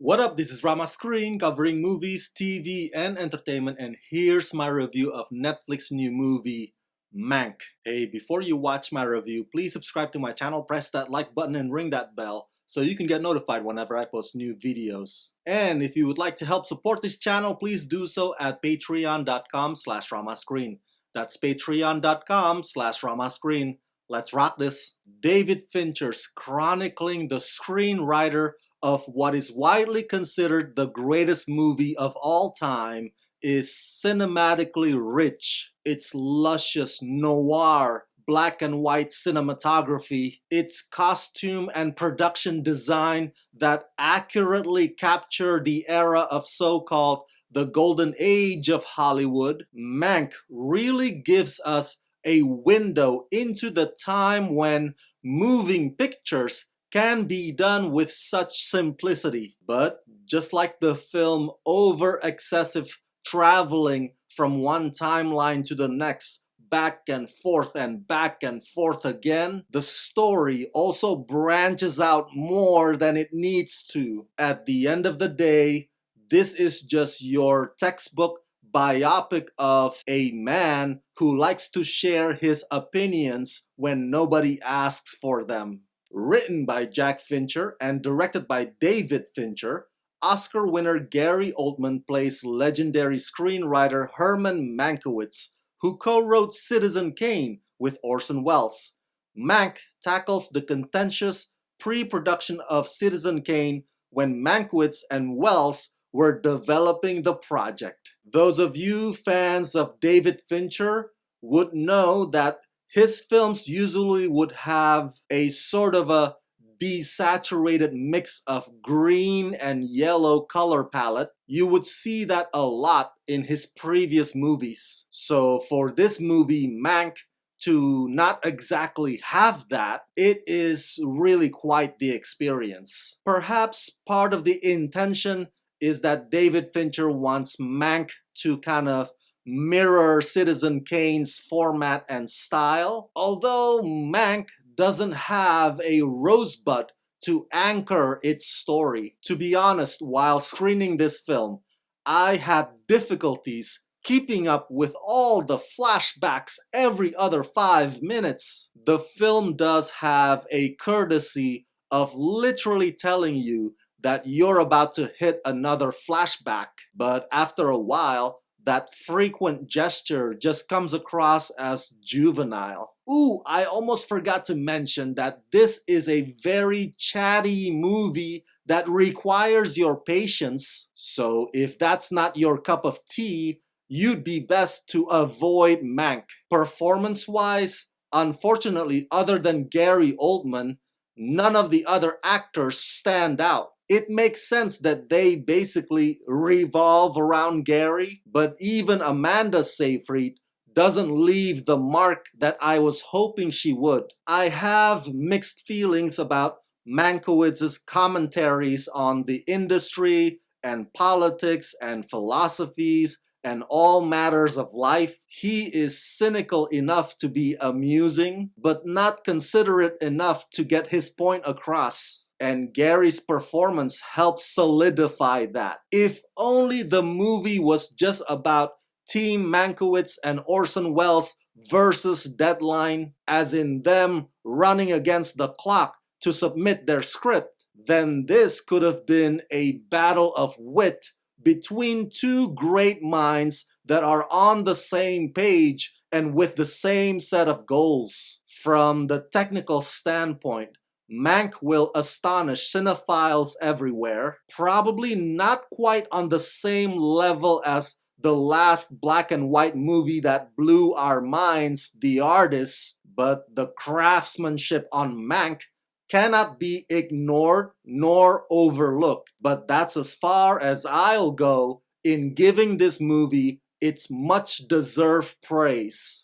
What up, this is Rama Screen covering movies, TV, and entertainment, and here's my review of Netflix's new movie, Mank. Hey, before you watch my review, please subscribe to my channel, press that like button, and ring that bell so you can get notified whenever I post new videos. And if you would like to help support this channel, please do so at patreon.com/ramascreen. That's patreon.com/ramascreen. Let's rock this. David Fincher's chronicling the screenwriter of what is widely considered the greatest movie of all time is cinematically rich. Its luscious noir, black and white cinematography, its costume and production design that accurately capture the era of so-called the golden age of Hollywood. Mank really gives us a window into the time when moving pictures can be done with such simplicity. But just like the film over excessive traveling from one timeline to the next, back and forth again, the story also branches out more than it needs to. At the end of the day, this is just your textbook biopic of a man who likes to share his opinions when nobody asks for them. Written by Jack Fincher and directed by David Fincher, Oscar winner Gary Oldman plays legendary screenwriter Herman Mankiewicz, who co-wrote Citizen Kane with Orson Welles. Mank tackles the contentious pre-production of Citizen Kane when Mankiewicz and Welles were developing the project. Those of you fans of David Fincher would know that his films usually would have a sort of a desaturated mix of green and yellow color palette. You would see that a lot in his previous movies. So for this movie, Mank, to not exactly have that, it is really quite the experience. Perhaps part of the intention is that David Fincher wants Mank to kind of mirror Citizen Kane's format and style. Although Mank doesn't have a rosebud to anchor its story. To be honest, while screening this film, I had difficulties keeping up with all the flashbacks every other 5 minutes. The film does have a courtesy of literally telling you that you're about to hit another flashback, but after a while, that frequent gesture just comes across as juvenile. Ooh, I almost forgot to mention that this is a very chatty movie that requires your patience. So if that's not your cup of tea, you'd be best to avoid Mank. Performance-wise, unfortunately, other than Gary Oldman, none of the other actors stand out. It makes sense that they basically revolve around Gary, but even Amanda Seyfried doesn't leave the mark that I was hoping she would. I have mixed feelings about Mankiewicz's commentaries on the industry and politics and philosophies and all matters of life. He is cynical enough to be amusing, but not considerate enough to get his point across. And Gary's performance helps solidify that. If only the movie was just about Team Mankiewicz and Orson Welles versus Deadline, as in them running against the clock to submit their script, then this could have been a battle of wit between two great minds that are on the same page and with the same set of goals. From the technical standpoint, Mank will astonish cinephiles everywhere, probably not quite on the same level as the last black and white movie that blew our minds, The Artist, but the craftsmanship on Mank cannot be ignored nor overlooked. But that's as far as I'll go in giving this movie its much deserved praise.